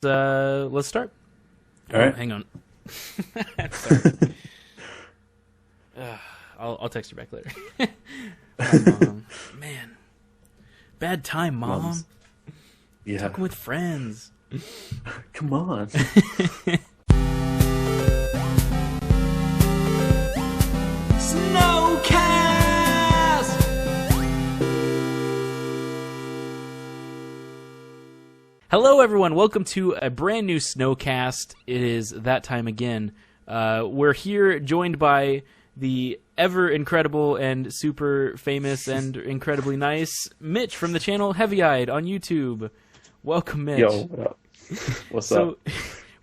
Let's start. All right. Hang on. Sorry. I'll text you back later. Hi, Mom. Man, bad time, Mom. Mums. Yeah. Talking with friends. Come on. snoCast. Hello, everyone. Welcome to a brand new snoCast. It is that time again. We're here joined by the ever incredible and super famous and incredibly nice Mitch from the channel Heavy Eyed on YouTube. Welcome, Mitch. Yo, what up? What's up?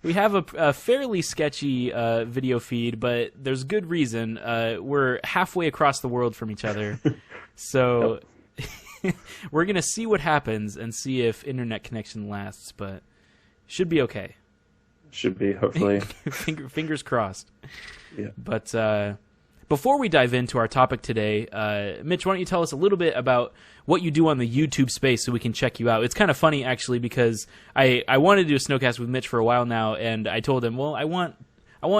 We have a fairly sketchy video feed, but there's good reason. We're halfway across the world from each other. So we're going to see what happens and see if internet connection lasts, but should be okay. Should be, hopefully. Fingers crossed. Yeah. But before we dive into our topic today, Mitch, why don't you tell us a little bit about what you do on the YouTube space so we can check you out? It's kind of funny, actually, because I wanted to do a snoCast with Mitch for a while now, and I told him, well, I want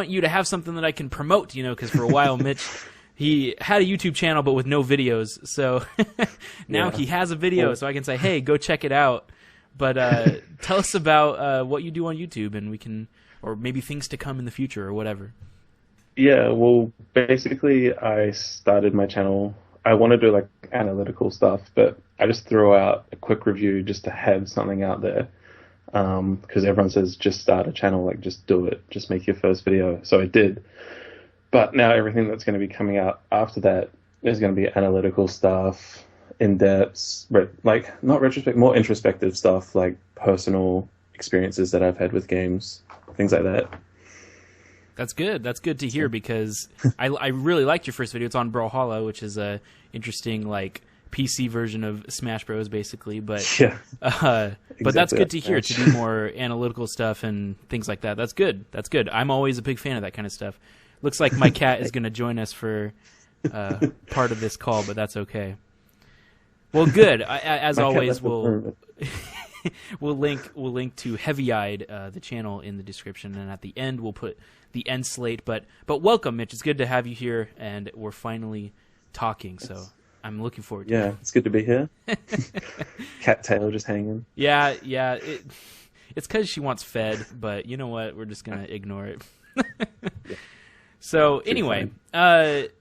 you to have something that I can promote, because for a while Mitch, he had a YouTube channel but with no videos, so now he has a video, so I can say, hey, go check it out. But tell us about what you do on YouTube, and we can, or maybe things to come in the future or whatever. Yeah, well, basically, I started my channel. I want to do like analytical stuff, but I just throw out a quick review just to have something out there. Because everyone says just start a channel, like just do it, just make your first video. So I did. But now everything that's going to be coming out after that is going to be analytical stuff, in-depth, like not retrospective, more introspective stuff, like personal experiences that I've had with games, things like that. That's good. That's good to hear because I really liked your first video. It's on Brawlhalla, which is a interesting like PC version of Smash Bros. Basically. But yeah, but that's good to hear, to do more analytical stuff and things like that. That's good. That's good. I'm always a big fan of that kind of stuff. Looks like my cat is going to join us for part of this call, but that's okay. Well, good. As always, we'll link to Heavy Eyed, the channel, in the description, and at the end we'll put the end slate. But welcome, Mitch. It's good to have you here, and we're finally talking. So I'm looking forward to it. Yeah, it's good to be here. Cat tail just hanging. Yeah. It's because she wants fed, but you know what? We're just gonna ignore it. Yeah. So anyway, it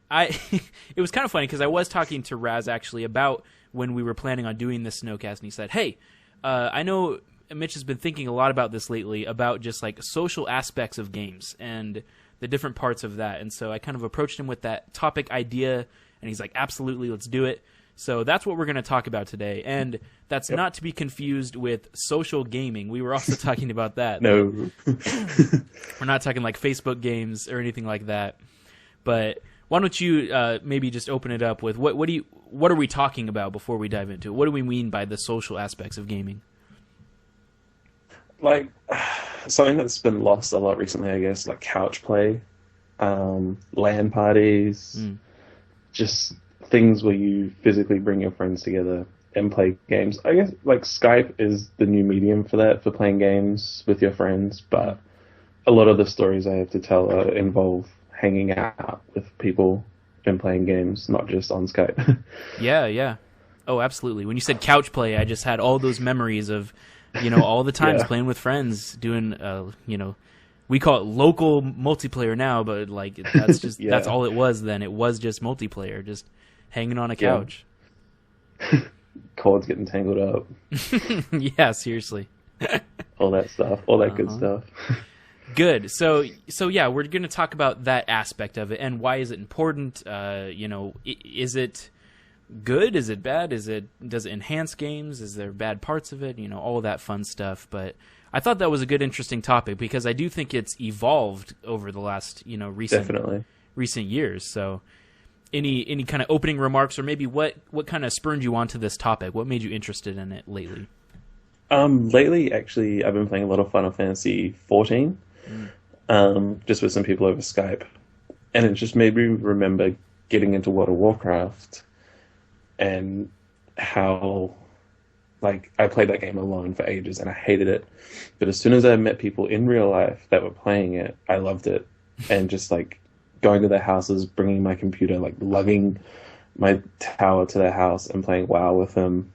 was kind of funny because I was talking to Raz actually about when we were planning on doing this snoCast, and he said, hey, I know Mitch has been thinking a lot about this lately, about just like social aspects of games and the different parts of that. And so I kind of approached him with that topic idea, and he's like, absolutely, let's do it. So that's what we're going to talk about today. And that's not to be confused with social gaming. We were also talking about that. No. We're not talking like Facebook games or anything like that. But why don't you maybe just open it up with what are we talking about before we dive into it? What do we mean by the social aspects of gaming? Like something that's been lost a lot recently, I guess, like couch play, LAN parties, just things where you physically bring your friends together and play games. I guess like Skype is the new medium for that, for playing games with your friends, but a lot of the stories I have to tell involve hanging out with people and playing games, not just on Skype. Yeah. Oh, absolutely. When you said couch play, I just had all those memories of, all the times playing with friends, doing, we call it local multiplayer now, but like that's just that's all it was then. It was just multiplayer, just hanging on a couch. Cords getting tangled up. Yeah, seriously. All that stuff, all that good stuff. Good. So yeah, we're going to talk about that aspect of it and why is it important? Is it good? Is it bad? Does it enhance games? Is there bad parts of it? All of that fun stuff. But I thought that was a good, interesting topic because I do think it's evolved over the last, recent years. So any kind of opening remarks, or maybe what kind of spurred you onto this topic? What made you interested in it lately? Lately, actually, I've been playing a lot of Final Fantasy 14, just with some people over Skype, and it just made me remember getting into World of Warcraft and how Like, I played that game alone for ages and I hated it. But as soon as I met people in real life that were playing it, I loved it. And just like going to their houses, bringing my computer, like lugging my tower to their house and playing WoW with them,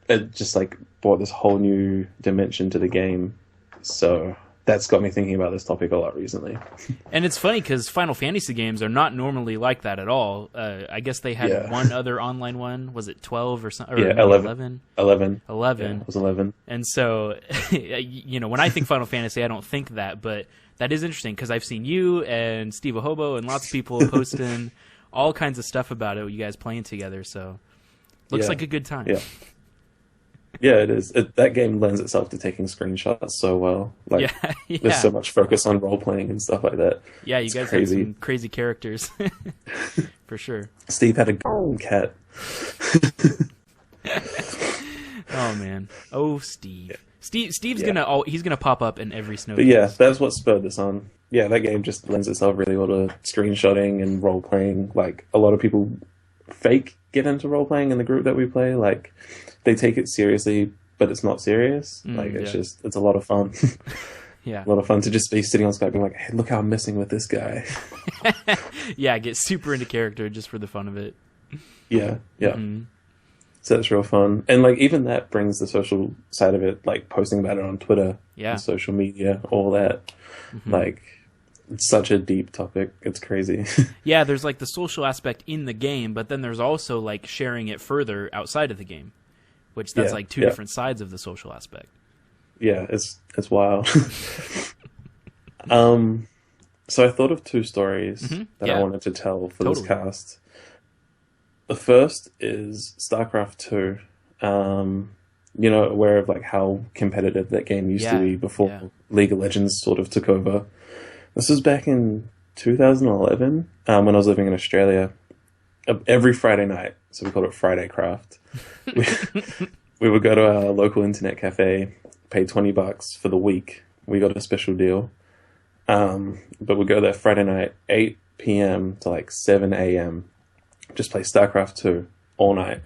it just like brought this whole new dimension to the game. So that's got me thinking about this topic a lot recently. And it's funny because Final Fantasy games are not normally like that at all. I guess they had one other online one. Was it 12 or something? Yeah, 11. 11. 11. Yeah, it was 11. And so, you know, when I think Final Fantasy, I don't think that, but that is interesting because I've seen you and Steve Ahobo and lots of people posting all kinds of stuff about it, you guys playing together. So looks like a good time. Yeah. Yeah, it is. That game lends itself to taking screenshots so well. Like, there's so much focus on role playing and stuff like that. Yeah, you guys have some crazy characters, for sure. Steve had a golden cat. Oh man, Steve. Steve's gonna pop up in every snow. But yeah, that's what spurred this on. Yeah, that game just lends itself really well to screenshotting and role playing. Like, a lot of people fake get into role playing in the group that we play. Like, they take it seriously, but it's not serious. It's a lot of fun. Yeah. A lot of fun to just be sitting on Skype being like, hey, look how I'm messing with this guy. Yeah, get super into character just for the fun of it. Yeah. So that's real fun. And like, even that brings the social side of it, like posting about it on Twitter, and social media, all that. Like, it's such a deep topic. It's crazy. Yeah, there's like the social aspect in the game, but then there's also like sharing it further outside of the game. Which that's like two different sides of the social aspect. Yeah, it's wild. So I thought of two stories that I wanted to tell for this cast. The first is StarCraft 2. You know, aware of like how competitive that game used to be before League of Legends sort of took over. This was back in 2011 when I was living in Australia. Every Friday night, so we called it Friday Craft. We would go to our local internet cafe, pay $20 for the week. We got a special deal. But we'd go there Friday night, 8 p.m. to like 7 a.m. Just play StarCraft 2 all night.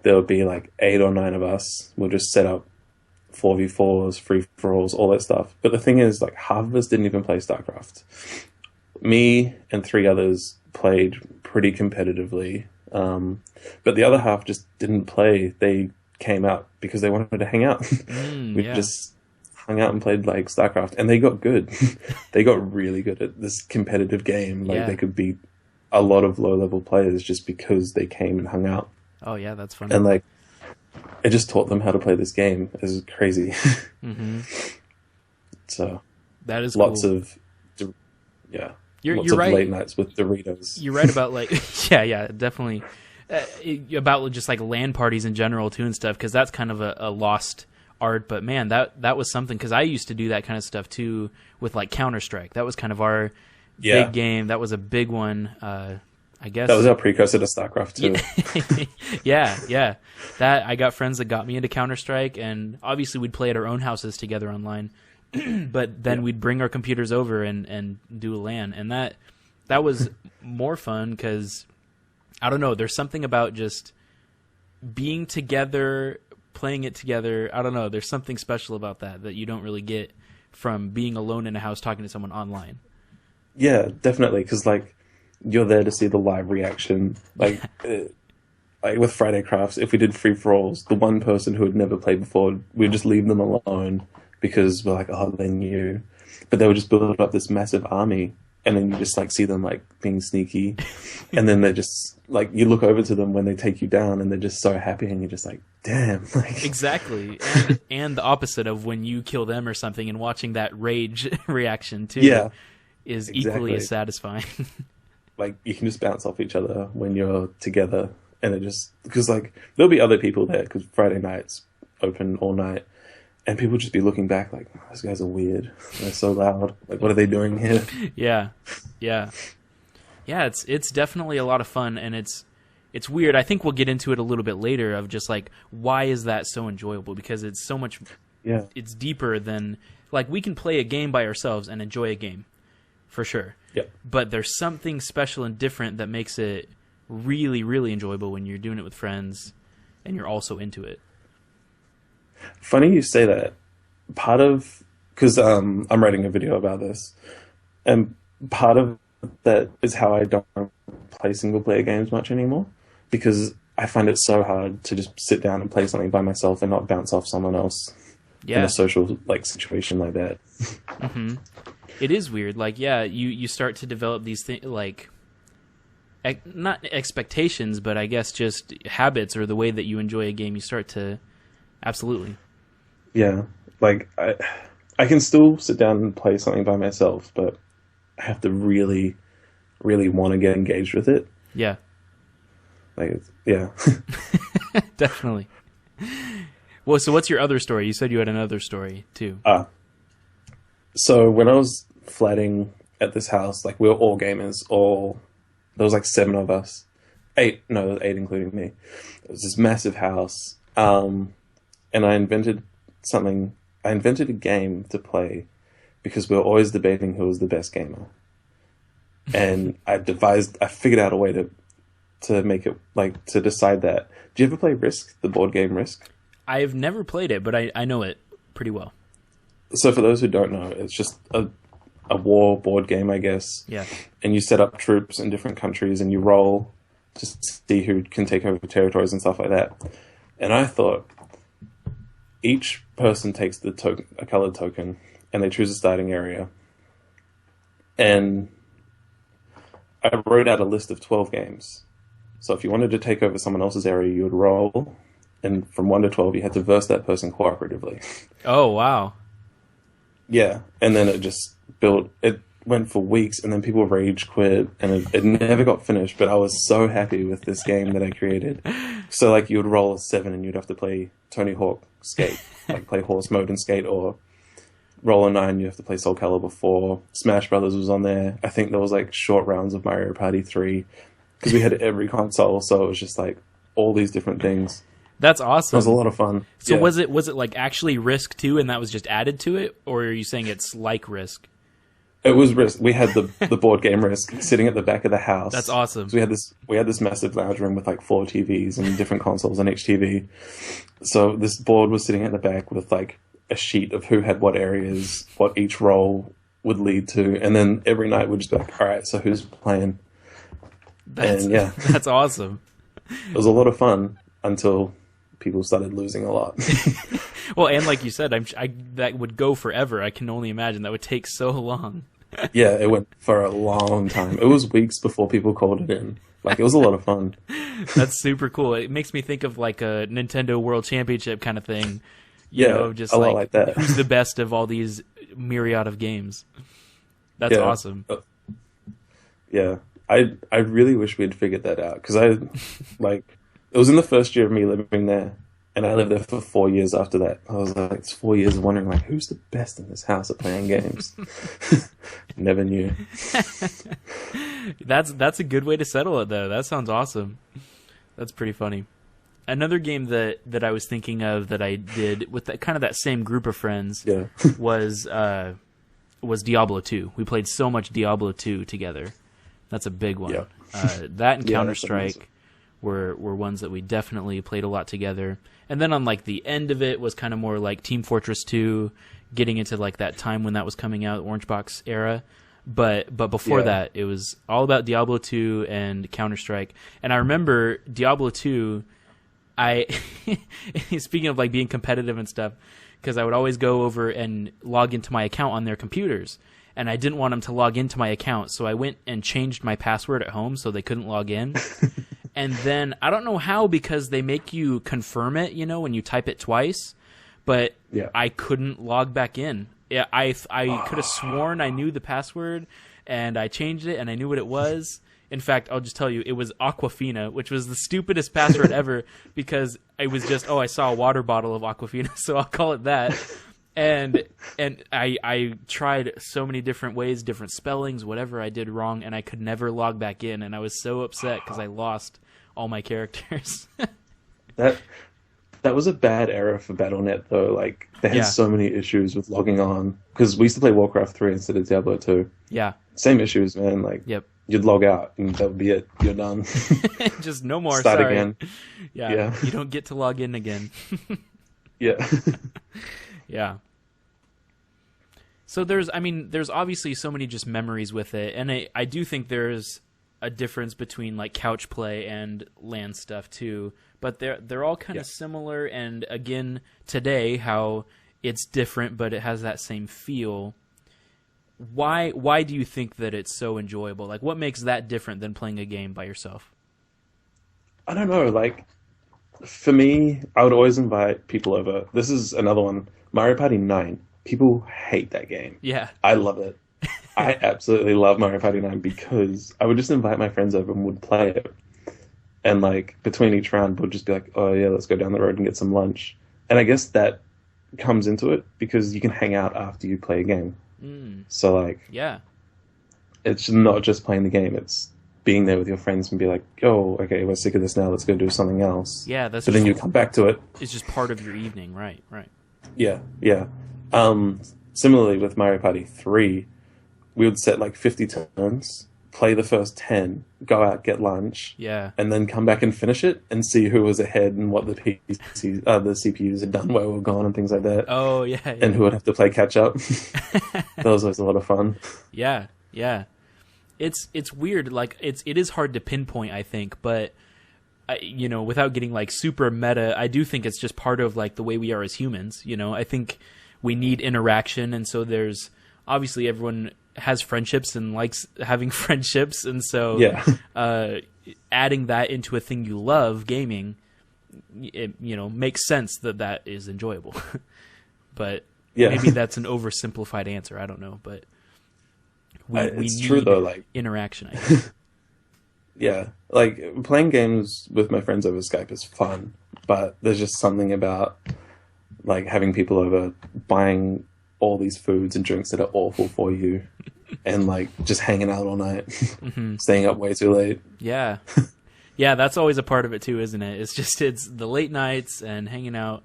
There would be like 8 or 9 of us. We'll just set up 4v4s, free-for-alls, all that stuff. But the thing is, like, half of us didn't even play StarCraft. Me and 3 others played pretty competitively. But the other half just didn't play. They came out because they wanted to hang out. We just hung out and played like StarCraft, and they got good. They got really good at this competitive game. Like, they could beat a lot of low-level players just because they came and hung out. Oh yeah, that's funny. And like, it just taught them how to play this game. It's crazy. So that is lots cool. of You're lots of right. late nights with Doritos. You're right about like definitely about just like LAN parties in general too and stuff, because that's kind of a lost art. But man, that was something, because I used to do that kind of stuff too with like Counter-Strike. That was kind of our big game. That was a big one. I guess that was our precursor to StarCraft too. Yeah. That I got friends that got me into Counter-Strike, and obviously we'd play at our own houses together online. But then we'd bring our computers over and do a LAN, and that was more fun because I don't know. There's something about just being together, playing it together. I don't know. There's something special about that you don't really get from being alone in a house talking to someone online. Yeah, definitely. Because like, you're there to see the live reaction. Like, like with Friday Crafts, if we did free-for-alls, the one person who had never played before, we'd just leave them alone because we're like, oh, they're new. But they would just build up this massive army, and then you just like see them like being sneaky, and then they're just like, you look over to them when they take you down, and they're just so happy, and you're just like, damn. Like, exactly. And the opposite of when you kill them or something, and watching that rage reaction too is equally as satisfying. Like, you can just bounce off each other when you're together, and it just, because like, there'll be other people there because Friday night's open all night, and people just be looking back like, oh, those guys are weird. They're so loud. Like, what are they doing here? Yeah. It's definitely a lot of fun, and it's weird. I think we'll get into it a little bit later of just like, why is that so enjoyable? Because it's so much. It's deeper than, like, we can play a game by ourselves and enjoy a game, for sure. Yeah. But there's something special and different that makes it really, really enjoyable when you're doing it with friends and you're also into it. Funny you say that. Part of because I'm writing a video about this, and part of that is how I don't play single player games much anymore, because I find it so hard to just sit down and play something by myself and not bounce off someone else in a social situation like that. Mm-hmm. It is weird. Like, yeah, you start to develop these things, like, not expectations, but I guess just habits or the way that you enjoy a game. You start to, absolutely. Yeah, like I can still sit down and play something by myself, but I have to really, really want to get engaged with it. Yeah. Like, yeah. Definitely. Well, so what's your other story? You said you had another story, too. So when I was flatting at this house, like, we were all gamers, there was like 7 of us. 8 including me. It was this massive house. And I invented a game to play because we were always debating who was the best gamer. And I figured out a way to make it, like, to decide that. Do you ever play Risk, the board game Risk? I've never played it, but I know it pretty well. So for those who don't know, it's just a war board game, I guess. Yeah. And you set up troops in different countries and you roll to see who can take over territories and stuff like that. And I thought each person takes a colored token and they choose a starting area. And I wrote out a list of 12 games. So if you wanted to take over someone else's area, you would roll, and from 1 to 12, you had to verse that person cooperatively. Oh, wow. Yeah, and then it just built. It went for weeks, and then people rage quit, and it never got finished. But I was so happy with this game that I created. So, like, you would roll a 7, and you'd have to play Tony Hawk Skate, like play horse mode and skate, or roll a 9, you have to play Soul Calibur 4. Smash Brothers was on there. I think there was like short rounds of Mario Party 3, because we had every console, so it was just like all these different things. That's awesome. It was a lot of fun. So yeah. was it like actually Risk too, and that was just added to it, or are you saying it's like Risk? It was Risk. We had the board game Risk sitting at the back of the house. That's awesome. So we had this massive lounge room with like 4 TVs and different consoles on each TV. So this board was sitting at the back with like a sheet of who had what areas, what each role would lead to, and then every night we'd just be like, all right, so who's playing? That's awesome. It was a lot of fun until people started losing a lot. Well, and like you said, that would go forever. I can only imagine that would take so long. Yeah, it went for a long time. It was weeks before people called it in. Like, it was a lot of fun. That's super cool. It makes me think of like a Nintendo World Championship kind of thing. You know, just a lot like that. Who's the best of all these myriad of games? That's awesome. Yeah. I really wish we'd figured that out, because it was in the first year of me living there, and I lived there for 4 years after that. I was like, it's 4 years of wondering, like, who's the best in this house at playing games? Never knew. That's a good way to settle it, though. That sounds awesome. That's pretty funny. Another game that I was thinking of that I did with that same group of friends was Diablo 2. We played so much Diablo 2 together. That's a big one. Yeah. That and Counter-Strike were ones that we definitely played a lot together. And then on like the end of it was kind of more like Team Fortress 2, getting into like that time when that was coming out, Orange Box era. But before that, it was all about Diablo 2 and Counter-Strike. And I remember Diablo 2, speaking of like being competitive and stuff, because I would always go over and log into my account on their computers. And I didn't want them to log into my account, so I went and changed my password at home so they couldn't log in. And then, I don't know how, because they make you confirm it, when you type it twice, but I couldn't log back in. I could have sworn I knew the password, and I changed it, and I knew what it was. In fact, I'll just tell you, it was Aquafina, which was the stupidest password ever, because it was just, I saw a water bottle of Aquafina, so I'll call it that. And I tried so many different ways, different spellings, whatever I did wrong, and I could never log back in, and I was so upset because I lost all my characters. That was a bad era for Battle.net, though. Like, they had so many issues with logging on, because we used to play Warcraft 3 instead of Diablo 2. Yeah. Same issues, man. Like, you'd log out, and that would be it. You're done. Just no more. Start sorry. again. Yeah. You don't get to log in again. Yeah. Yeah. So there's obviously so many just memories with it, and I do think there's a difference between like couch play and LAN stuff too, but they're all kind of similar, and again, today, how it's different, but it has that same feel. Why do you think that it's so enjoyable? Like, what makes that different than playing a game by yourself? I don't know. Like, for me, I would always invite people over. This is another one. Mario Party 9. People hate that game. Yeah. I love it. I absolutely love Mario Party 9 because I would just invite my friends over and would play it. And, like, between each round, we'd just be like, oh, yeah, let's go down the road and get some lunch. And I guess that comes into it because you can hang out after you play a game. So, like, yeah, it's not just playing the game. It's being there with your friends and be like, oh, okay, we're sick of this now. Let's go do something else. Yeah, but then you come back to it. It's just part of your evening, right? Yeah. Similarly with Mario Party 3, we would set like 50 turns, play the first 10, go out, get lunch, and then come back and finish it and see who was ahead and what the CPUs had done while we were gone and things like that. Oh, yeah. And who would have to play catch up. That was always a lot of fun. Yeah. It's weird. Like, it is hard to pinpoint, I think, but without getting like super meta, I do think it's just part of like the way we are as humans. I think we need interaction, and so there's obviously everyone has friendships and likes having friendships, and so adding that into a thing you love, gaming, it makes sense that is enjoyable. But maybe that's an oversimplified answer. I don't know, but we it's need true though, like interaction, I think. Yeah, like playing games with my friends over Skype is fun, but there's just something about like having people over, buying all these foods and drinks that are awful for you, and like just hanging out all night, staying up way too late. Yeah, that's always a part of it too, isn't it? It's the late nights and hanging out.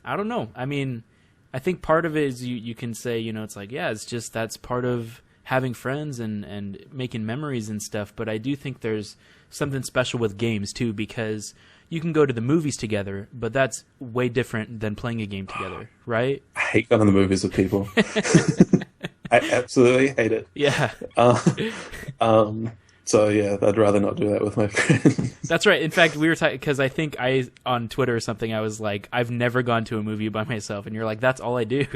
I don't know. I mean, I think part of it is you can say, it's like, it's just that's part of having friends and making memories and stuff. But I do think there's something special with games too, because you can go to the movies together, but that's way different than playing a game together, right? I hate going to the movies with people. I absolutely hate it. Yeah. So yeah, I'd rather not do that with my friends. That's right. In fact, we were talking because I think on Twitter or something, I was like, I've never gone to a movie by myself, and you're like, that's all I do.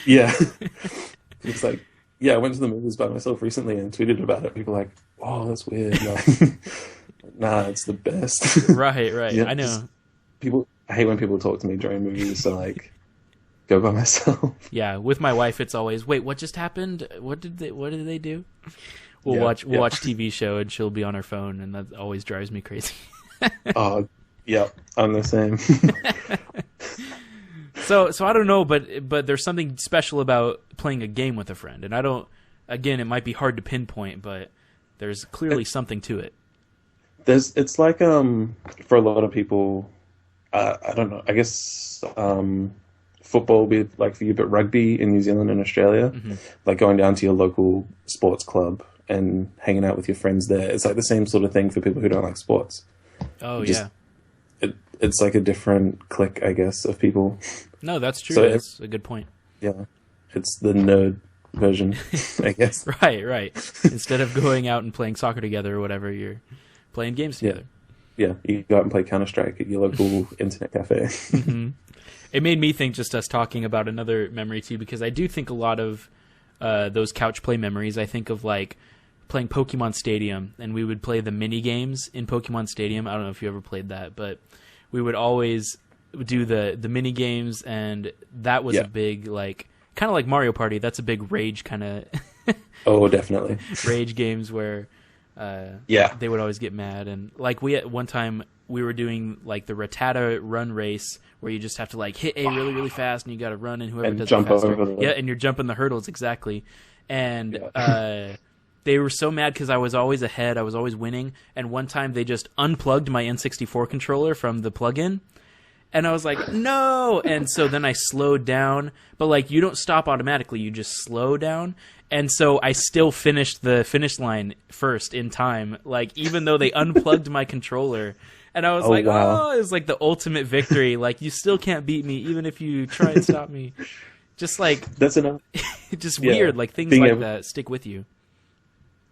Yeah. It's like, I went to the movies by myself recently and tweeted about it. People were like, oh, that's weird. No. Nah, it's the best. Right. I know. I hate when people talk to me during movies, so like, go by myself. Yeah, with my wife, it's always, wait, what just happened? What did they do? We'll watch TV show, and she'll be on her phone, and that always drives me crazy. Oh, yeah, I'm the same. So I don't know, but there's something special about playing a game with a friend, and again, it might be hard to pinpoint, but there's clearly something to it. It's like for a lot of people, I don't know. I guess football would be like for you, but rugby in New Zealand and Australia, like going down to your local sports club and hanging out with your friends there. It's like the same sort of thing for people who don't like sports. Oh, yeah. It's like a different clique, I guess, of people. No, that's true. So that's a good point. Yeah. It's the nerd version, I guess. Right. Instead of going out and playing soccer together or whatever, you're playing games together. Yeah, you go out and play Counter-Strike at your local internet cafe. It made me think, just us talking about another memory too, because I do think a lot of those couch play memories, I think of like playing Pokemon Stadium, and we would play the mini games in Pokemon Stadium. I don't know if you ever played that, but we would always do the mini games, and that was a big, like, kind of like Mario Party. That's a big rage kind of Oh, definitely. rage games where they would always get mad. And like at one time we were doing like the Rattata run race, where you just have to like hit A really, really fast, and you got to run, and whoever does it faster. And you're jumping the hurdles, exactly. And they were so mad because I was always ahead, I was always winning, and one time they just unplugged my N64 controller from the plug-in, and I was like, no! And so then I slowed down, but like you don't stop automatically, you just slow down, and so I still finished the finish line first in time, like even though they unplugged my controller. And I was like, wow. Oh, it was like the ultimate victory. Like, you still can't beat me, even if you try and stop me. Just like, that's enough. Just weird, like things like that stick with you.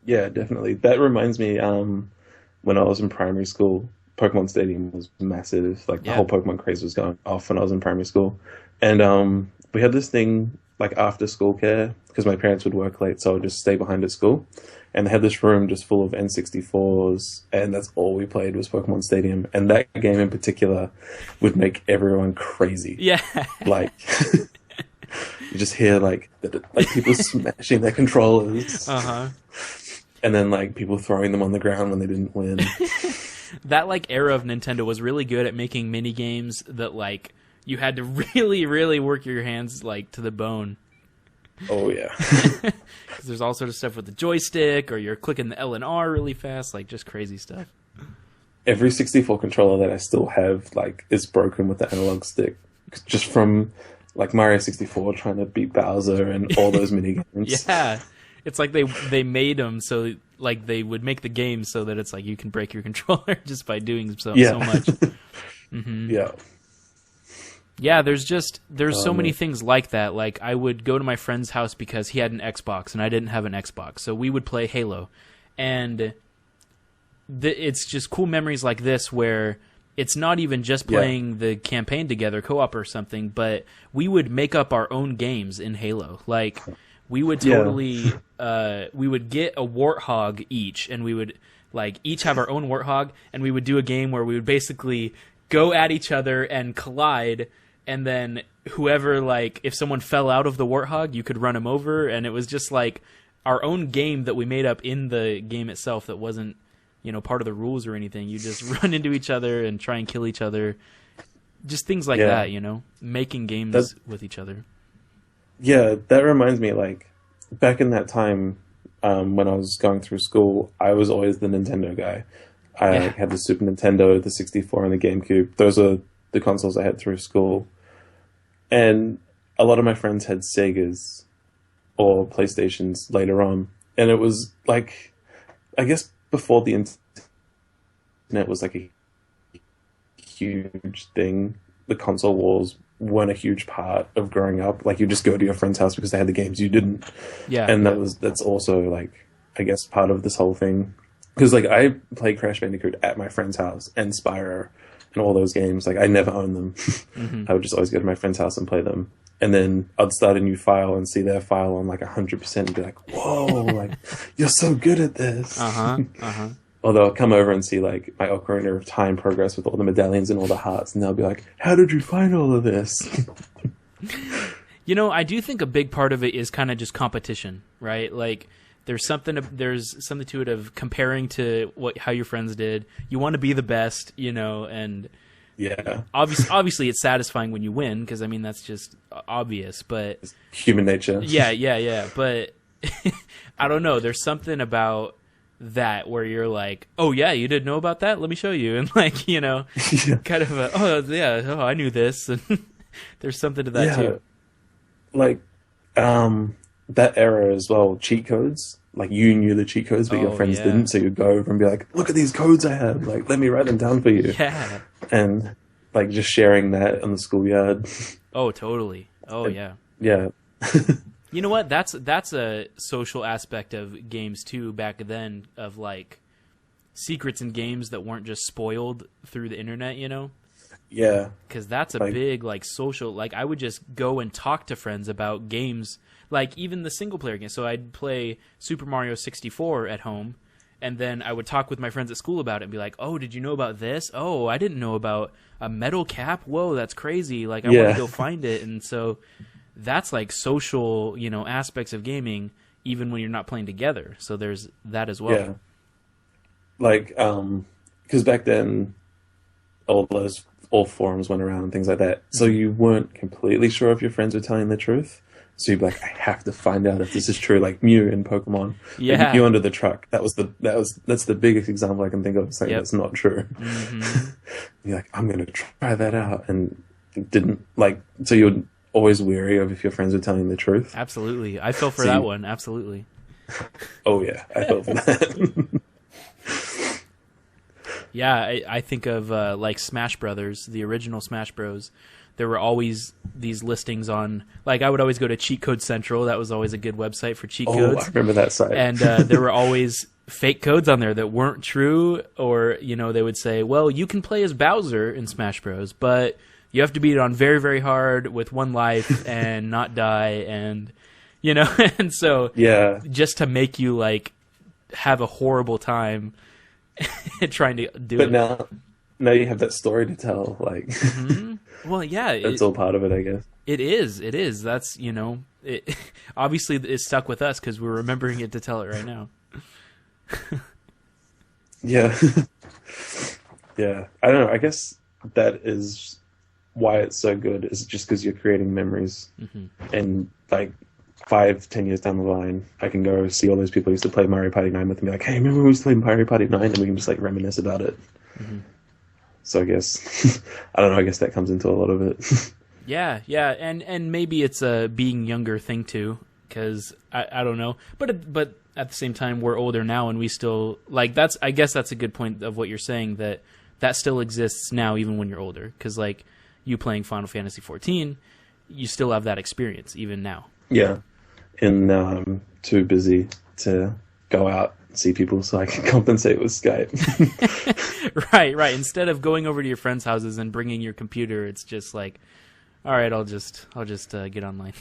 Yeah, definitely. That reminds me, when I was in primary school, Pokemon Stadium was massive. Like, the whole Pokemon craze was going off when I was in primary school. And we had this thing, like, after school care, because my parents would work late, so I would just stay behind at school. And they had this room just full of N64s, and that's all we played was Pokemon Stadium. And that game in particular would make everyone crazy. Yeah. Like, you just hear, like people smashing their controllers. Uh-huh. And then, like, people throwing them on the ground when they didn't win. That, like, era of Nintendo was really good at making mini games that, like, you had to really, really work your hands, like, to the bone. Oh, yeah. Because there's all sorts of stuff with the joystick, or you're clicking the L and R really fast, like, just crazy stuff. Every 64 controller that I still have, like, is broken with the analog stick. Just from, like, Mario 64 trying to beat Bowser and all those mini games. Yeah. It's like they made them so, like, they would make the game so that it's like you can break your controller just by doing so much. Mm-hmm. Yeah. Yeah, there's so many things like that. Like, I would go to my friend's house because he had an Xbox and I didn't have an Xbox, so we would play Halo. And it's just cool memories like this where it's not even just playing the campaign together, co-op or something, but we would make up our own games in Halo. Like, we would totally we would get a warthog each, and we would, like, each have our own warthog, and we would do a game where we would basically go at each other and collide, and then whoever, like, if someone fell out of the warthog, you could run him over, and it was just like our own game that we made up in the game itself that wasn't, part of the rules or anything. You just run into each other and try and kill each other. Just things like that, making games with each other. Yeah, that reminds me, like, back in that time, when I was going through school, I was always the Nintendo guy. I had the Super Nintendo, the 64, and the GameCube. Those are the consoles I had through school. And a lot of my friends had Segas or PlayStations later on. And it was, like, I guess before the internet was, like, a huge thing, the console wars weren't a huge part of growing up. Like, you just go to your friend's house because they had the games you didn't. Yeah. And that's also, like, I guess part of this whole thing. Because, like, I played Crash Bandicoot at my friend's house and Spyro and all those games. Like, I never owned them. Mm-hmm. I would just always go to my friend's house and play them. And then I'd start a new file and see their file on, like, 100% and be like, whoa, like, you're so good at this. Or they'll come over and see, like, my Ocarina of Time progress with all the medallions and all the hearts, and they'll be like, how did you find all of this? I do think a big part of it is kind of just competition, right? Like, there's something to it of comparing to how your friends did. You want to be the best, and obviously it's satisfying when you win, because, I mean, that's just obvious, but it's human nature. Yeah. But I don't know. There's something about that where you're like, oh yeah, you didn't know about that? Let me show you. And, like, kind of I knew this. And there's something to that too. Like, that era as well, cheat codes. Like, you knew the cheat codes, but your friends didn't, so you'd go over and be like, look at these codes I have. Like, let me write them down for you. Yeah. And, like, just sharing that in the schoolyard. Oh, totally. Oh, yeah. Yeah. You know what? That's a social aspect of games too back then, of, like, secrets in games that weren't just spoiled through the internet, Yeah. Because that's a big, like, social... Like, I would just go and talk to friends about games, like, even the single-player games. So I'd play Super Mario 64 at home, and then I would talk with my friends at school about it and be like, oh, did you know about this? Oh, I didn't know about a metal cap? Whoa, that's crazy. Like, I want to go find it. And so... that's, like, social, aspects of gaming, even when you're not playing together. So there's that as well. Yeah. Like, because back then, all forums went around and things like that. So you weren't completely sure if your friends were telling the truth. So you'd be like, I have to find out if this is true. Like Mew in Pokemon. Yeah. Like, Mew under the truck. That's the biggest example I can think of saying that's not true. Mm-hmm. You're like, I'm going to try that out. And it didn't, like, so you're always wary of if your friends are telling the truth. Absolutely. I fell for that one. Absolutely. Oh, yeah. I fell for that. Yeah, I think of like Smash Brothers, the original Smash Bros. There were always these listings on, like I would always go to Cheat Code Central. That was always a good website for cheat codes. I remember that site. And there were always fake codes on there that weren't true, or they would say, well, you can play as Bowser in Smash Bros, but you have to beat it on very, very hard with 1 life and not die, and and so just to make you like have a horrible time trying to do it. But now you have that story to tell, like. Mm-hmm. Well, yeah, that's all part of it, I guess. It is. That's it obviously it's stuck with us because we're remembering it to tell it right now. Yeah. Yeah. I don't know. I guess that is why it's so good, is just because you're creating memories. Mm-hmm. And like 5-10 years down the line, I can go see all those people who used to play Mario Party 9 with me, like, hey, remember when we used to play Mario Party 9? And we can just like reminisce about it. Mm-hmm. So I guess, I don't know, I guess that comes into a lot of it. Yeah, and maybe it's a being younger thing too, because I don't know, but at the same time we're older now and we still like I guess that's a good point of what you're saying, that still exists now even when you're older, because like you playing Final Fantasy 14, you still have that experience even now. Yeah, and now I'm too busy to go out and see people, so I can compensate with Skype. Right. Instead of going over to your friends' houses and bringing your computer, it's just like, all right, I'll just get online.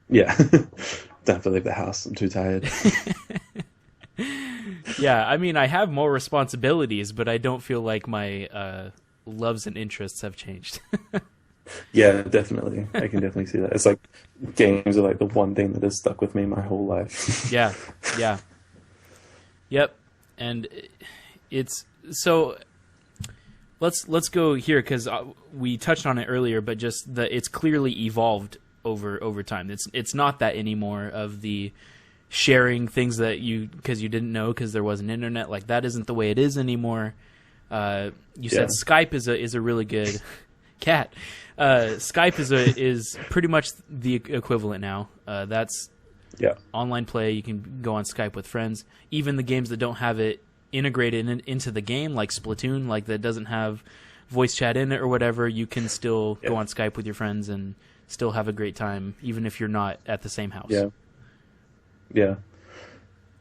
Yeah, don't have to leave the house. I'm too tired. Yeah, I mean, I have more responsibilities, but I don't feel like my loves and interests have changed. Yeah, definitely. I can definitely see that. It's like games are like the one thing that has stuck with me my whole life. Yeah. Yep. And it's so let's go here, because we touched on it earlier, but just it's clearly evolved over time. It's not that anymore of the sharing things that because you didn't know because there wasn't internet. Like that isn't the way it is anymore. You said Skype is a really good cat. Skype is pretty much the equivalent now. That's online play. You can go on Skype with friends. Even the games that don't have it integrated into the game, like Splatoon, like that doesn't have voice chat in it or whatever, you can still go on Skype with your friends and still have a great time, even if you're not at the same house. Yeah.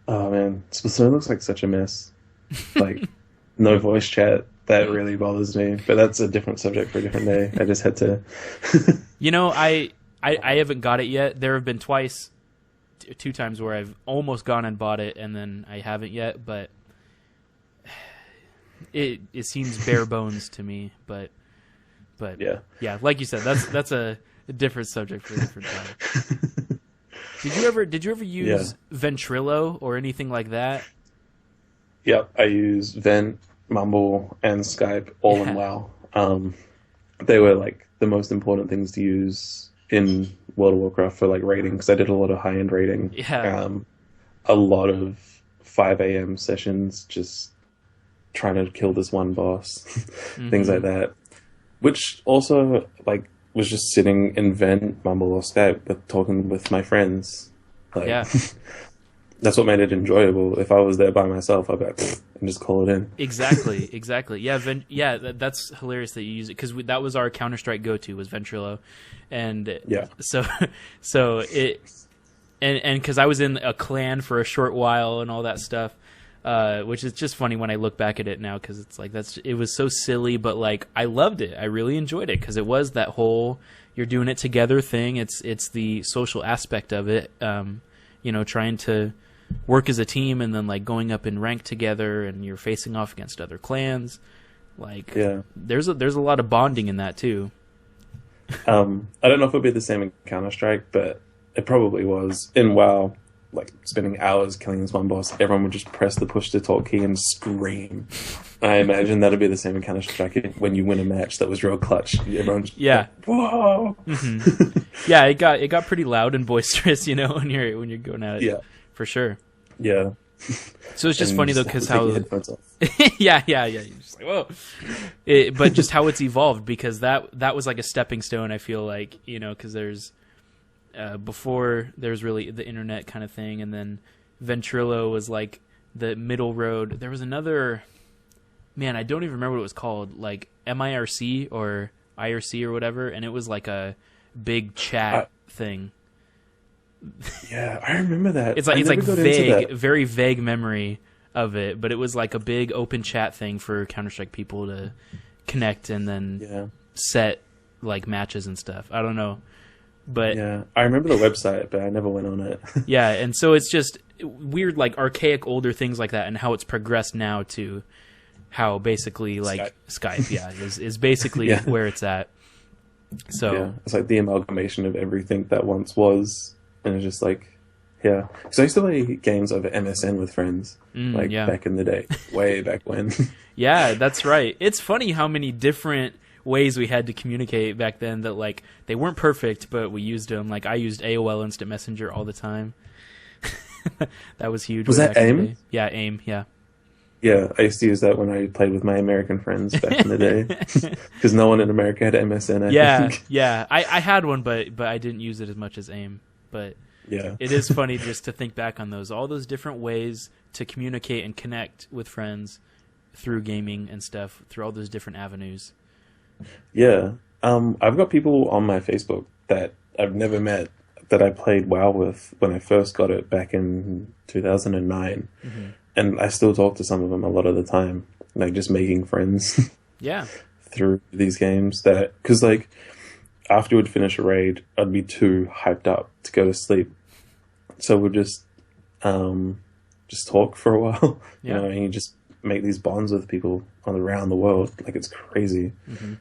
Oh man, Splatoon looks like such a mess. Like no voice chat. That really bothers me, but that's a different subject for a different day. I just had to. I haven't got it yet. There have been two times where I've almost gone and bought it, and then I haven't yet. But it seems bare bones to me. But yeah, like you said, that's a different subject for a different time. Did you ever use Ventrilo or anything like that? Yep, I use Vent, Mumble, and Skype all in WoW. They were like the most important things to use in World of Warcraft for like raiding, because I did a lot of high-end raiding. A lot of 5 a.m. sessions just trying to kill this one boss, things like that. Which also like was just sitting in Vent, Mumble, or Skype, but talking with my friends. Like, that's what made it enjoyable. If I was there by myself, I'd be like, and just call it in. Exactly. Yeah, that's hilarious that you use it, because that was our Counter-Strike go-to, was Ventrilo, and so it and because I was in a clan for a short while and all that stuff, which is just funny when I look back at it now, because it's like it was so silly, but like I loved it. I really enjoyed it because it was that whole you're doing it together thing. It's the social aspect of it. Trying to work as a team, and then like going up in rank together, and you're facing off against other clans. Like there's a lot of bonding in that too. I don't know if it'll be the same in Counter-Strike, but it probably was. In WoW, like spending hours killing this one boss, everyone would just press the push to talk key and scream. I imagine that'll be the same in Counter-Strike when you win a match that was real clutch. Everyone's like, whoa. Mm-hmm. Yeah, it got pretty loud and boisterous, when you're going at it. Yeah, for sure. Yeah. So it's just funny though, because how yeah, you're just like, whoa. But just how it's evolved, because that was like a stepping stone, I feel like, because there's before there's really the internet kind of thing, and then Ventrilo was like the middle road. There was another man, I don't even remember what it was called, like MIRC or IRC or whatever, and it was like a big chat thing. Yeah, I remember that. It's like vague, very vague memory of it, but it was like a big open chat thing for Counter-Strike people to connect and then set like matches and stuff. I don't know. But yeah, I remember the website, but I never went on it. Yeah, and so it's just weird, like archaic, older things like that, and how it's progressed now to how basically like Skype is basically where it's at. So yeah, it's like the amalgamation of everything that once was, and it's just like, yeah. So I used to play games over MSN with friends, back in the day, way back when. Yeah, that's right. It's funny how many different ways we had to communicate back then that like they weren't perfect, but we used them. Like I used AOL Instant Messenger all the time. That was huge. Was that AIM? Yeah, AIM. Yeah. Yeah, I used to use that when I played with my American friends back in the day, because no one in America had MSN. I think. Yeah. I had one, but I didn't use it as much as AIM. But yeah, it is funny just to think back on all those different ways to communicate and connect with friends through gaming and stuff, through all those different avenues. Yeah, I've got people on my Facebook that I've never met that I played WoW with when I first got it back in 2009. Mm-hmm. And I still talk to some of them a lot of the time, like just making friends. Yeah. Through these games because like after we'd finish a raid, I'd be too hyped up to go to sleep. So we'd just talk for a while, you know, and you just make these bonds with people around the world. Like it's crazy. Mm-hmm.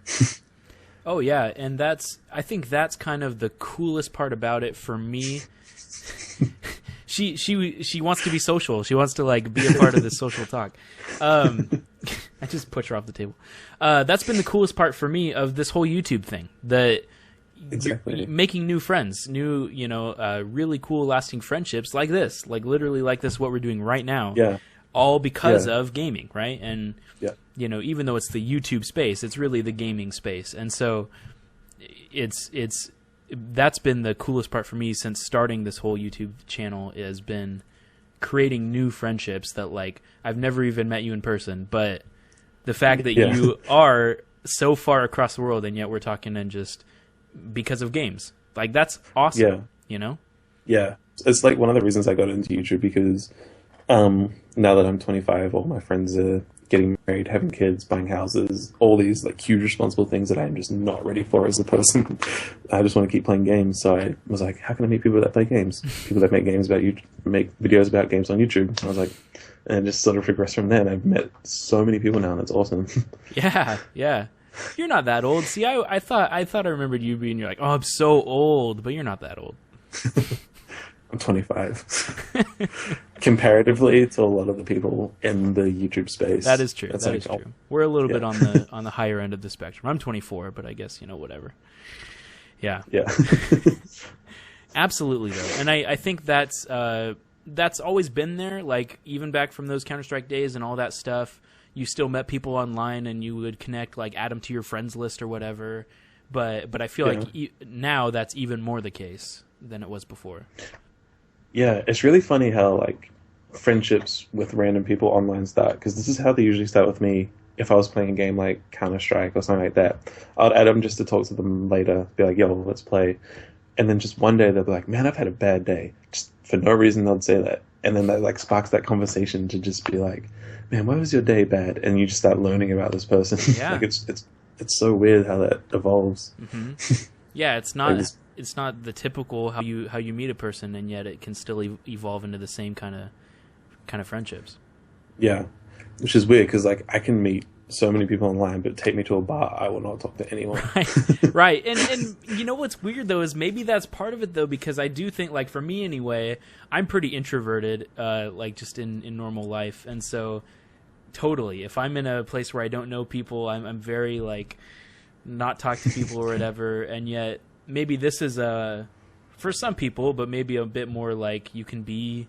Oh yeah. And I think that's kind of the coolest part about it for me. She wants to be social. She wants to like be a part of this social talk. I just pushed her off the table. That's been the coolest part for me of this whole YouTube thing. Making new friends, new really cool, lasting friendships like this, like literally like this, what we're doing right now. Yeah. All because of gaming, right? And even though it's the YouTube space, it's really the gaming space, and so that's been the coolest part for me since starting this whole YouTube channel, has been creating new friendships that like I've never even met you in person, but the fact that you are so far across the world and yet we're talking and just because of games, like that's awesome. Yeah, it's like one of the reasons I got into YouTube, because now that I'm 25, all my friends are getting married, having kids, buying houses, all these like huge responsible things that I'm just not ready for as a person. I just want to keep playing games. So I was like, how can I meet people that play games? People that make games about you, make videos about games on YouTube. And I was like, and just sort of progress from there. And I've met so many people now, and it's awesome. Yeah. You're not that old. See, I thought I remembered you being, you're like, oh, I'm so old, but you're not that old. I'm 25. Comparatively to a lot of the people in the YouTube space. That is true. That is true. We're a little bit on the higher end of the spectrum. I'm 24, but I guess, whatever. Yeah. Yeah. Absolutely, though. And I think that's always been there. Like, even back from those Counter-Strike days and all that stuff, you still met people online and you would connect, like, add them to your friends list or whatever. But I feel like now that's even more the case than it was before. Yeah, it's really funny how like friendships with random people online start, because this is how they usually start with me. If I was playing a game like Counter-Strike or something like that, I'd add them just to talk to them later, be like, yo, let's play. And then just one day they'll be like, man, I've had a bad day. Just for no reason they'll say that. And then that like sparks that conversation to just be like, man, why was your day bad? And you just start learning about this person. Yeah. Like it's so weird how that evolves. Mm-hmm. Yeah, it's not it's not the typical how you meet a person, and yet it can still evolve into the same kind of friendships. Yeah, which is weird, because like I can meet so many people online, but take me to a bar, I will not talk to anyone. Right. And you know what's weird though is maybe that's part of it though, because I do think, like for me anyway, I'm pretty introverted, like just in normal life, and so totally, if I'm in a place where I don't know people, I'm very like not talk to people or whatever, and yet maybe this is for some people, but maybe a bit more like you can be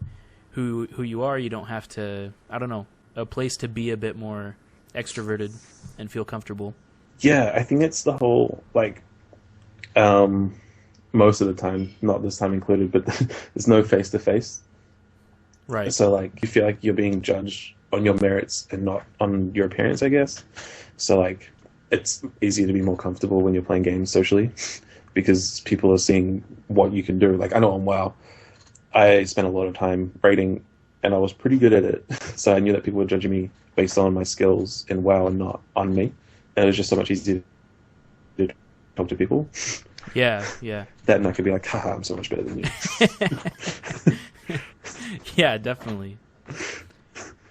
who you are. You don't have to, I don't know, a place to be a bit more extroverted and feel comfortable. Yeah, I think it's the whole like most of the time, not this time included, but there's no face to face. Right. So like you feel like you're being judged on your merits and not on your appearance, I guess. So like, it's easier to be more comfortable when you're playing games socially because people are seeing what you can do. Like, I know on WoW, I spent a lot of time raiding, and I was pretty good at it. So I knew that people were judging me based on my skills in WoW and not on me. And it was just so much easier to talk to people. Yeah. That, and I could be like, haha, I'm so much better than you. Yeah, definitely.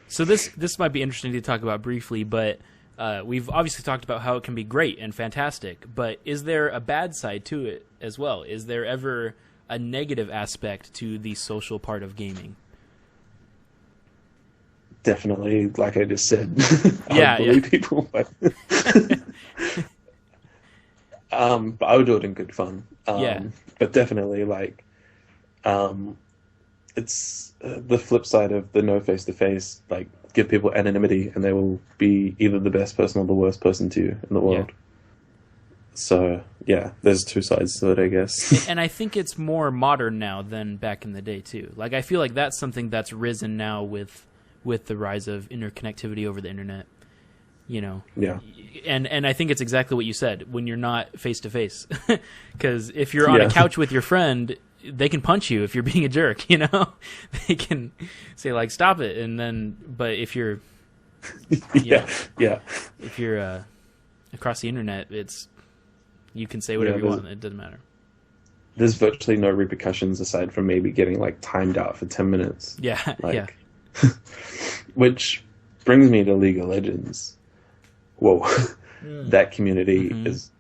So this might be interesting to talk about briefly, but we've obviously talked about how it can be great and fantastic, but is there a bad side to it as well? Is there ever a negative aspect to the social part of gaming? Definitely, like I just said, Yeah, I would bully people, but but I would do it in good fun. But definitely, like, it's the flip side of the no face-to-face. Like, give people anonymity, and they will be either the best person or the worst person to you in the world. Yeah. So, yeah, there's two sides to it, I guess. And I think it's more modern now than back in the day, too. Like, I feel like that's something that's risen now with the rise of interconnectivity over the internet, you know. Yeah. And I think it's exactly what you said, when you're not face-to-face. Because if you're on a couch with your friend, they can punch you if you're being a jerk, you know? They can say, like, stop it, and then... But if you're... If you're across the internet, it's... You can say whatever you want. It doesn't matter. There's virtually no repercussions aside from maybe getting, like, timed out for 10 minutes. Yeah, yeah. Which brings me to League of Legends. Whoa. That community is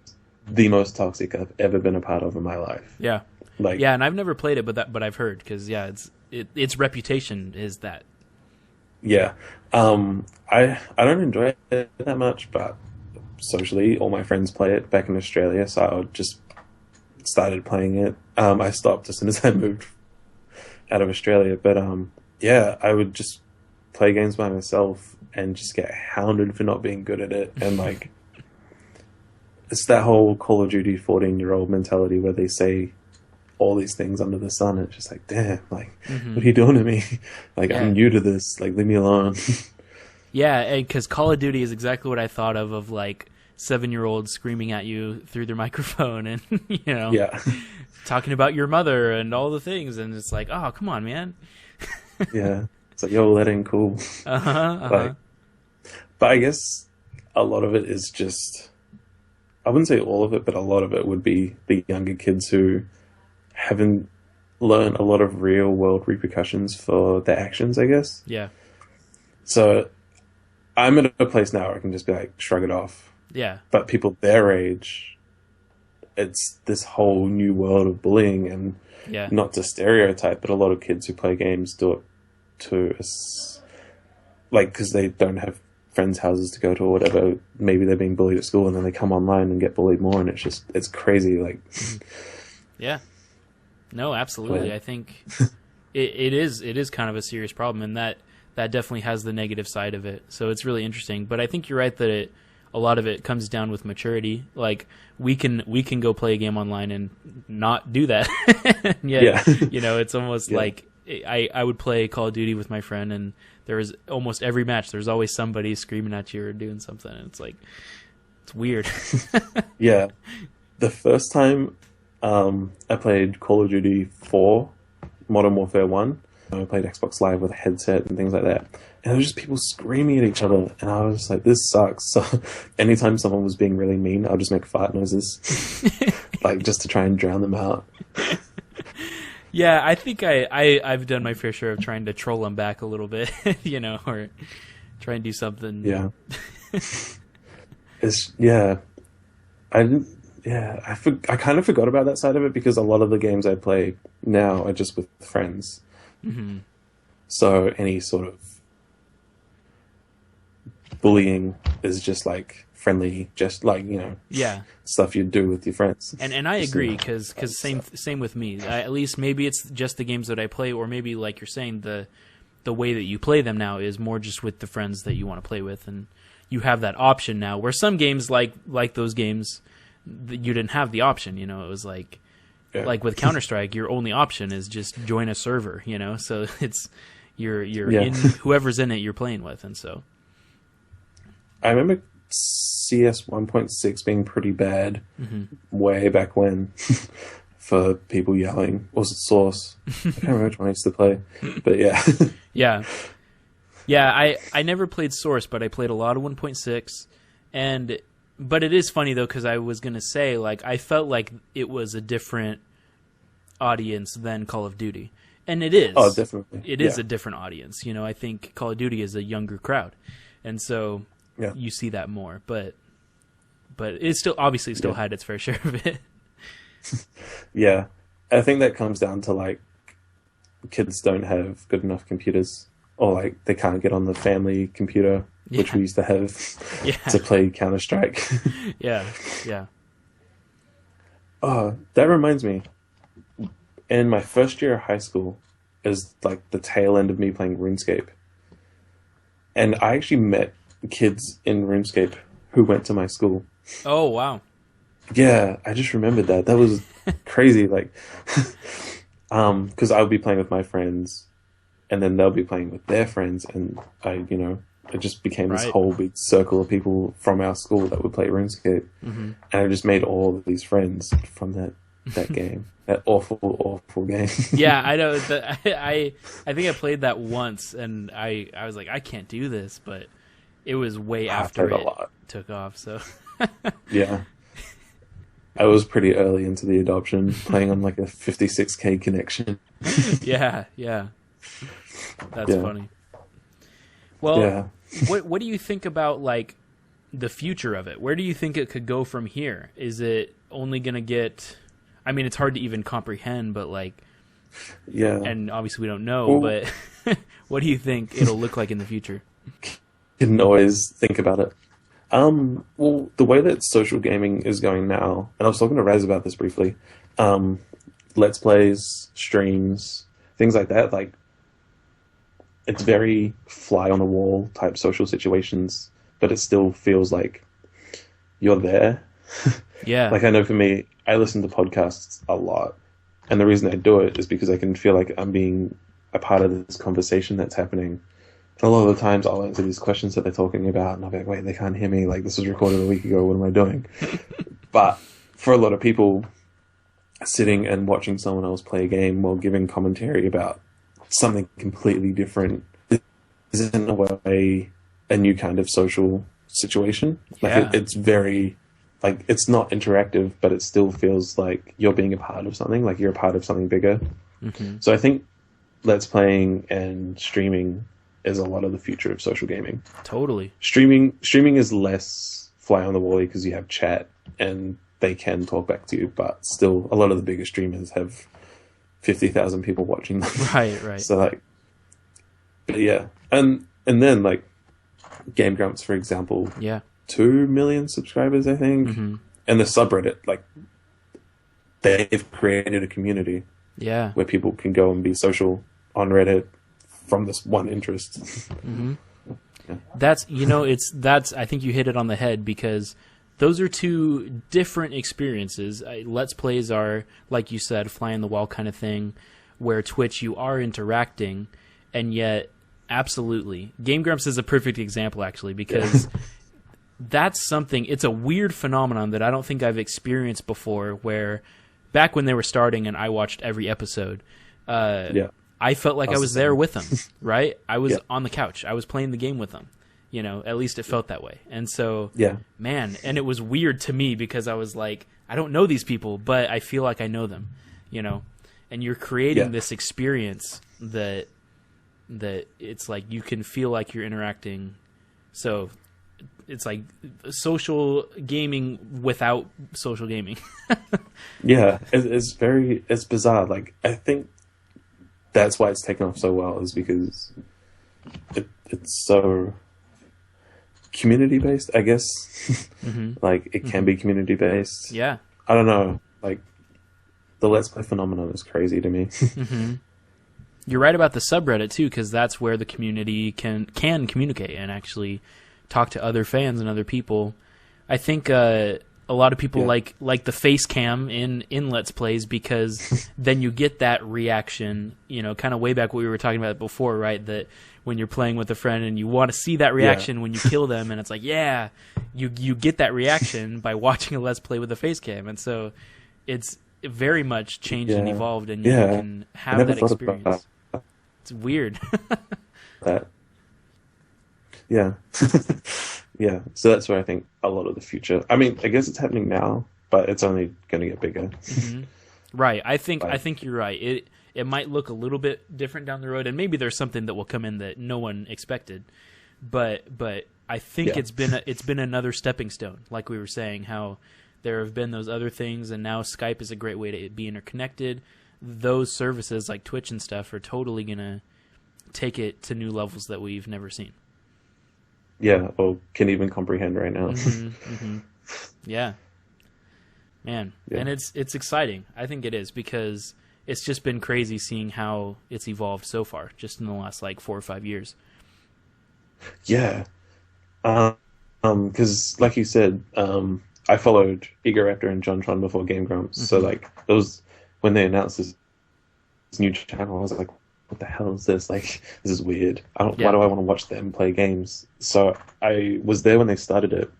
the most toxic I've ever been a part of in my life. Yeah. Like, yeah, and I've never played it, but I've heard, because, yeah, its reputation is that. Yeah. I don't enjoy it that much, but socially, all my friends play it back in Australia, so I just started playing it. I stopped as soon as I moved out of Australia, but yeah, I would just play games by myself and just get hounded for not being good at it. And like, it's that whole Call of Duty 14-year-old mentality where they say all these things under the sun. And it's just like, damn, like, what are you doing to me? Like, I'm new to this. Like, leave me alone. Yeah, because Call of Duty is exactly what I thought of like 7-year-olds screaming at you through their microphone and, you know, talking about your mother and all the things. And it's like, oh, come on, man. Yeah. It's like, yo, that ain't cool. Like, but I guess a lot of it is just, I wouldn't say all of it, but a lot of it would be the younger kids who haven't learned a lot of real world repercussions for their actions, I guess. Yeah. So I'm at a place now where I can just be like, shrug it off. Yeah. But people their age, it's this whole new world of bullying, and not to stereotype, but a lot of kids who play games do it to, like, because they don't have friends' houses to go to or whatever. Maybe they're being bullied at school, and then they come online and get bullied more, and it's crazy. Like, yeah, no, absolutely. I think it is kind of a serious problem, and that definitely has the negative side of it. So it's really interesting. But I think you're right that a lot of it comes down with maturity. Like, we can go play a game online and not do that. You know, it's almost like I would play Call of Duty with my friend, and there was almost every match, there's always somebody screaming at you or doing something. And it's like, it's weird. Yeah. The first time I played Call of Duty 4, Modern Warfare 1, I played Xbox Live with a headset and things like that. And there was just people screaming at each other. And I was just like, this sucks. So anytime someone was being really mean, I'll just make fart noises. Like, just to try and drown them out. Yeah, I think I've done my fair share of trying to troll them back a little bit, you know, or try and do something. Yeah. I kind of forgot about that side of it because a lot of the games I play now are just with friends. Mm-hmm. So any sort of bullying is just like friendly, just like, you know, stuff you do with your friends. And I agree, because same with me. At least maybe it's just the games that I play, or maybe, like you're saying, the way that you play them now is more just with the friends that you want to play with, and you have that option now. Where some games, like those games, you didn't have the option. You know, it was like with Counter-Strike, your only option is just join a server. You know, so it's You're Yeah. in whoever's in it you're playing with, and so I remember CS 1.6 being pretty bad way back when for people yelling. Was it Source? I can't remember which one I used to play, but yeah. Yeah, I never played Source, but I played a lot of 1.6, but it is funny though, because I was gonna say, like, I felt like it was a different audience than Call of Duty, and it is. Oh, definitely. It is a different audience. You know, I think Call of Duty is a younger crowd, and so you see that more. But it still obviously had its fair share of it. Yeah, I think that comes down to like kids don't have good enough computers, or like they can't get on the family computer, which we used to have to play Counter-Strike. Yeah. Oh, that reminds me. In my first year of high school is like the tail end of me playing RuneScape. And I actually met kids in RuneScape who went to my school. Oh, wow. Yeah, I just remembered that. That was crazy. Like, because I would be playing with my friends, and then they'll be playing with their friends, and it just became this whole big circle of people from our school that would play RuneScape, and I just made all of these friends from that game, that awful game. Yeah, I know. I think I played that once, and I was like, I can't do this, but it was way after it took off. So yeah. I was pretty early into the adoption, playing on like a 56k connection. Yeah. That's funny. Well, what do you think about like the future of it? Where do you think it could go from here? Is it only going to get? I mean, it's hard to even comprehend, but like, and obviously we don't know. But what do you think it'll look like in the future? Didn't always think about it. Well, the way that social gaming is going now, and I was talking to Raz about this briefly, Let's Plays, streams, things like that, like, it's very fly-on-the-wall type social situations, but it still feels like you're there. Yeah. Like, I know for me, I listen to podcasts a lot, and the reason I do it is because I can feel like I'm being a part of this conversation that's happening. A lot of the times I'll answer these questions that they're talking about, and I'll be like, wait, they can't hear me. Like, this was recorded a week ago. What am I doing? But for a lot of people, sitting and watching someone else play a game while giving commentary about something completely different is, in a way, a new kind of social situation. Like, it's very, like, it's not interactive, but it still feels like you're being a part of something, like you're a part of something bigger. So I think Let's Playing and streaming is a lot of the future of social gaming. Totally. Streaming is less fly on the wall because you have chat and they can talk back to you, but still a lot of the bigger streamers have 50,000 people watching them. Right. So like, but yeah. And then like Game Grumps, for example, 2 million subscribers, I think. And the subreddit, like, they've created a community where people can go and be social on Reddit from this one interest. That's I think you hit it on the head, because those are two different experiences. Let's Plays are, like you said, fly on the wall kind of thing, where Twitch you are interacting, and yet absolutely Game Grumps is a perfect example, actually, because that's something, it's a weird phenomenon that I don't think I've experienced before, where back when they were starting and I watched every episode, I felt like I was there with them, right? I was on the couch. I was playing the game with them. You know, at least it felt that way. And so, man, and it was weird to me because I was like, I don't know these people, but I feel like I know them, you know? And you're creating this experience that it's like you can feel like you're interacting. So it's like social gaming without social gaming. It's bizarre. Like, I think that's why it's taken off so well, is because it's so community based, I guess. Like, it can be community based. Yeah. I don't know. Like, the Let's Play phenomenon is crazy to me. You're right about the subreddit too, because that's where the community can communicate and actually talk to other fans and other people. I think A lot of people like the face cam in Let's Plays because then you get that reaction, you know, kind of way back what we were talking about before, right? That when you're playing with a friend and you want to see that reaction when you kill them, and it's like, you get that reaction by watching a Let's Play with a face cam. And so it's very much changed and evolved, and you can have that experience. It's weird. That. Yeah. Yeah, so that's where I think a lot of the future. I mean, I guess it's happening now, but it's only going to get bigger. Right. I think you're right. It might look a little bit different down the road, and maybe there's something that will come in that no one expected. But I think it's been another stepping stone, like we were saying, how there have been those other things, and now Skype is a great way to be interconnected. Those services like Twitch and stuff are totally going to take it to new levels that we've never seen. Yeah, or can even comprehend right now. Yeah, man, and it's exciting. I think it is, because it's just been crazy seeing how it's evolved so far, just in the last like 4 or 5 years. Yeah, because like you said, I followed Ego Raptor and John Tron before Game Grumps, so like it was when they announced this new channel, I was like, what the hell is this? Like, this is weird. Why do I want to watch them play games? So I was there when they started it,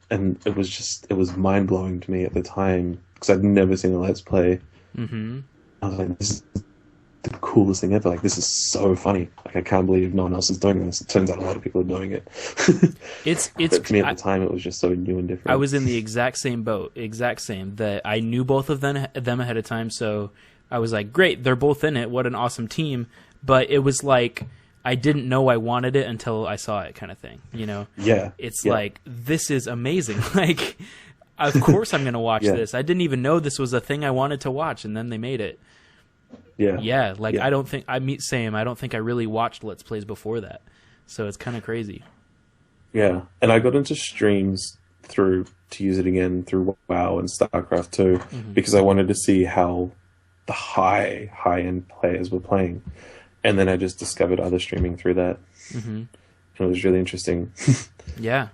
and it was mind blowing to me at the time, because I'd never seen a Let's Play. I was like, this is the coolest thing ever. Like, this is so funny. Like, I can't believe no one else is doing this. It turns out a lot of people are doing it. But to me at the time, it was just so new and different. I was in the exact same boat, that I knew both of them ahead of time, so I was like, great, they're both in it. What an awesome team. But it was like, I didn't know I wanted it until I saw it, kind of thing, you know? Yeah. It's like, this is amazing. Like, of course I'm going to watch this. I didn't even know this was a thing I wanted to watch, and then they made it. Yeah, like, I don't think I don't think I really watched Let's Plays before that. So it's kind of crazy. Yeah. And I got into streams to use it again through WoW and StarCraft 2, because I wanted to see how the high-end players were playing. And then I just discovered other streaming through that. And it was really interesting. Yeah.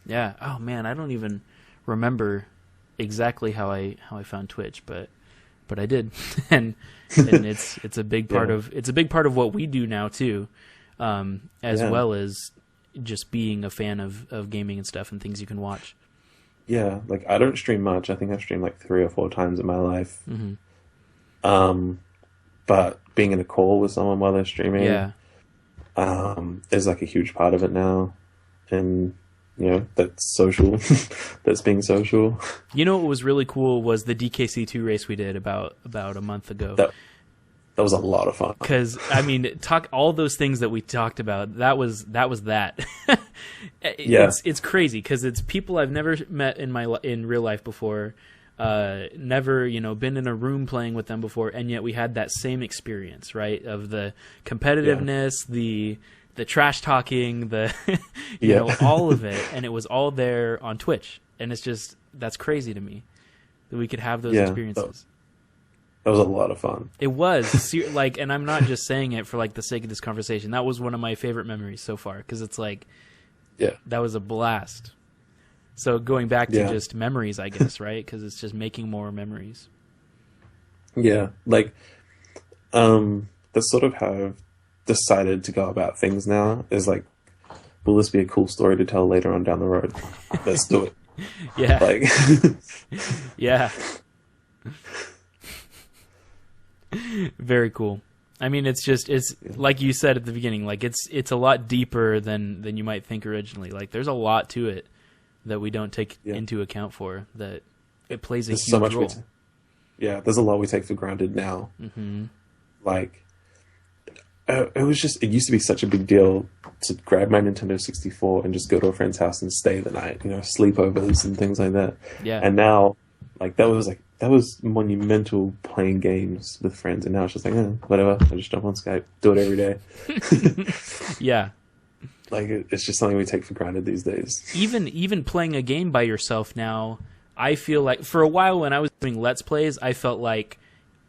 Oh, man, I don't even remember exactly how I found Twitch, but I did. and it's a big part of what we do now, too, as well as just being a fan of gaming and stuff and things you can watch. Yeah, like, I don't stream much. I think I've streamed like 3 or 4 times in my life. But being in a call with someone while they're streaming is like a huge part of it now. And, you know, that's social. That's being social. You know what was really cool was the DKC2 race we did about a month ago. That was a lot of fun. Because, I mean, all those things that we talked about, that was that. It's crazy, because it's people I've never met in real life before. Never, been in a room playing with them before, and yet we had that same experience, right? Of the competitiveness, the trash talking, the all of it, and it was all there on Twitch, and it's just, that's crazy to me that we could have those experiences. That was a lot of fun. It was like, and I'm not just saying it for like the sake of this conversation. That was one of my favorite memories so far, because it's like, that was a blast. So going back to just memories, I guess, right? Because it's just making more memories. Yeah, like, that's sort of how I've decided to go about things now, is like, will this be a cool story to tell later on down the road? Let's do it. Yeah. Like, yeah. Very cool. I mean, it's like you said at the beginning, like, it's a lot deeper than you might think originally. Like, there's a lot to it that we don't take into account for, that it plays a huge role. There's a lot we take for granted now. Like, it used to be such a big deal to grab my Nintendo 64 and just go to a friend's house and stay the night, sleepovers and things like that. Yeah. And now, like, that was monumental, playing games with friends, and now it's just like, whatever, I just jump on Skype, do it every day. Yeah. Like, it's just something we take for granted these days. Even playing a game by yourself now, I feel like, for a while when I was doing Let's Plays, I felt like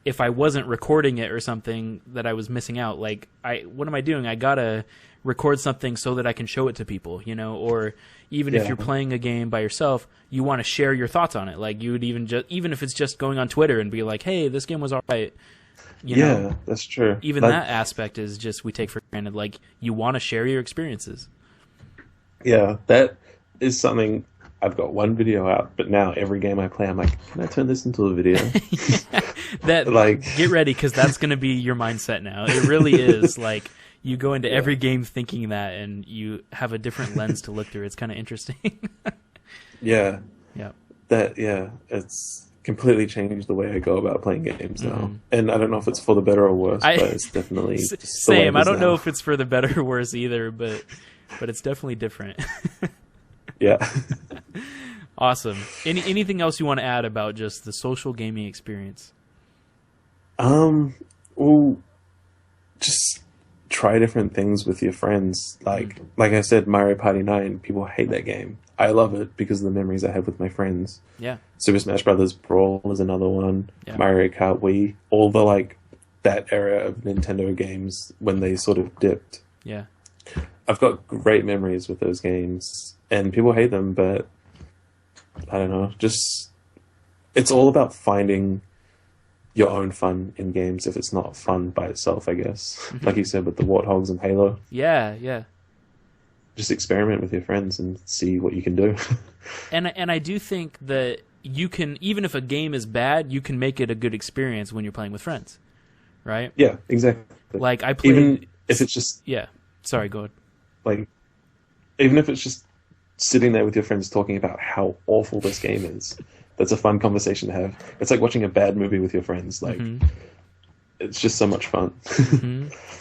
if I wasn't recording it or something, that I was missing out. Like, what am I doing? I gotta record something so that I can show it to people, you know, or even if you're playing a game by yourself, you want to share your thoughts on it. Like you would even if it's just going on Twitter and be like, hey, this game was all right. You know, that's true. Even that aspect is just we take for granted. Like you want to share your experiences. Yeah, that is something. I've got one video out, but now every game I play, I'm like, can I turn this into a video? That like, get ready because that's going to be your mindset now. It really is. Like you go into every game thinking that, and you have a different lens to look through. It's kind of interesting. Yeah. That it's completely changed the way I go about playing games now. And I don't know if it's for the better or worse, but it's definitely same. I don't know if it's for the better or worse either, but it's definitely different. Yeah. Awesome. Anything else you want to add about just the social gaming experience? Well, just try different things with your friends. Like I said, Mario Party 9, people hate that game. I love it because of the memories I have with my friends. Yeah. Super Smash Brothers Brawl is another one. Yeah. Mario Kart Wii. All the, like, that era of Nintendo games when they sort of dipped. Yeah. I've got great memories with those games. And people hate them, but I don't know. Just, it's all about finding your own fun in games if it's not fun by itself, I guess. Like you said with the Warthogs and Halo. Yeah. Just experiment with your friends and see what you can do. And I do think that you can, even if a game is bad, you can make it a good experience when you're playing with friends, right? Yeah, exactly. Like I played, even if it's just Sorry, go ahead. Like, even if it's just sitting there with your friends talking about how awful this game is, that's a fun conversation to have. It's like watching a bad movie with your friends. Like, it's just so much fun.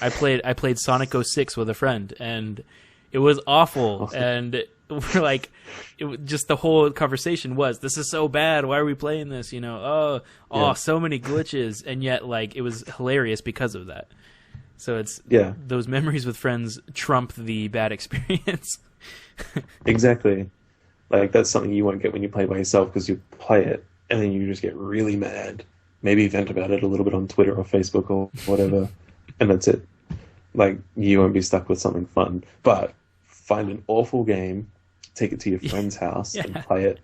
I played Sonic 06 with a friend, and it was awful. And we're like, just the whole conversation was, "This is so bad. Why are we playing this?" You know, so many glitches, and yet like it was hilarious because of that. So it's those memories with friends trump the bad experience. Exactly. Like, that's something you won't get when you play by yourself, because you play it and then you just get really mad. Maybe vent about it a little bit on Twitter or Facebook or whatever, and that's it. Like, you won't be stuck with something fun. But find an awful game, take it to your friend's house and play it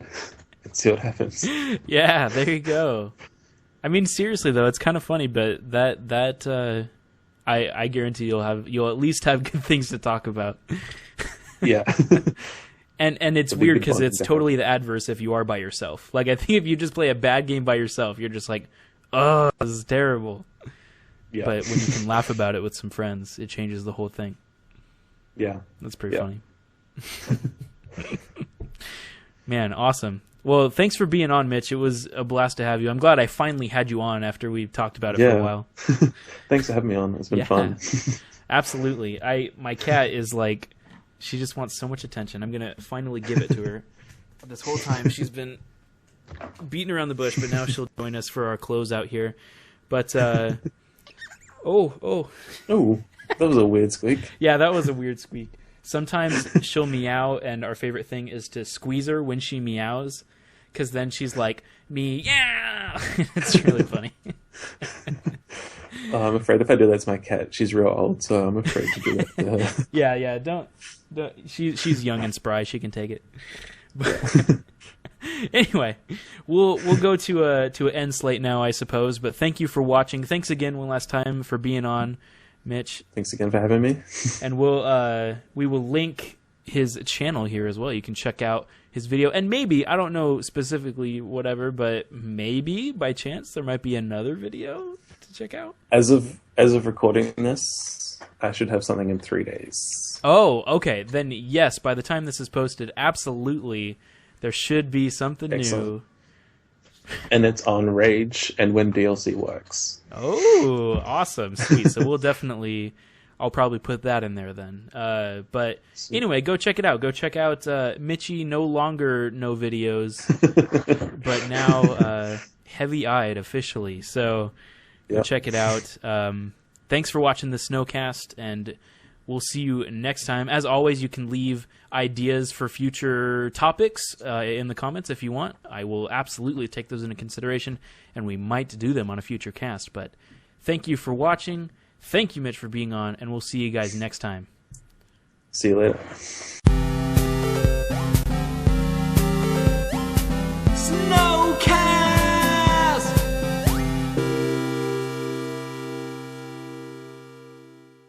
and see what happens. Yeah, there you go. I mean, seriously though, it's kind of funny, but I guarantee you'll at least have good things to talk about. Yeah. And it's weird because it's totally the adverse if you are by yourself. Like, I think if you just play a bad game by yourself, you're just like, oh, this is terrible. Yeah. But when you can laugh about it with some friends, it changes the whole thing. Yeah. That's pretty funny. Man, awesome. Well, thanks for being on, Mitch. It was a blast to have you. I'm glad I finally had you on after we talked about it for a while. Thanks for having me on. It's been fun. Absolutely. My cat is like, she just wants so much attention. I'm going to finally give it to her. This whole time she's been beating around the bush, but now she'll join us for our closeout here. But, oh, that was a weird squeak. Yeah, that was a weird squeak. Sometimes she'll meow, and our favorite thing is to squeeze her when she meows, because then she's like, meow. It's really funny. I'm afraid if I do that to my cat, she's real old, so I'm afraid to do that to her. Yeah, don't. She's young and spry. She can take it. Anyway, we'll go to an end slate now, I suppose. But thank you for watching. Thanks again one last time for being on, Mitch. Thanks again for having me. And we will link his channel here as well. You can check out his video, and maybe, I don't know specifically whatever, but maybe by chance there might be another video to check out. As of recording this, I should have something in 3 days. Oh, okay. Then yes, by the time this is posted, absolutely there should be something new. And it's on Rage and when DLC works. Oh, awesome. Sweet. So I'll probably put that in there then. But anyway, go check it out. Go check out Mitchie, no longer no videos, but now heavy-eyed officially. So go check it out. Thanks for watching the snoCast, and we'll see you next time. As always, you can leave ideas for future topics in the comments if you want. I will absolutely take those into consideration, and we might do them on a future cast. But thank you for watching. Thank you, Mitch, for being on, and we'll see you guys next time. See you later.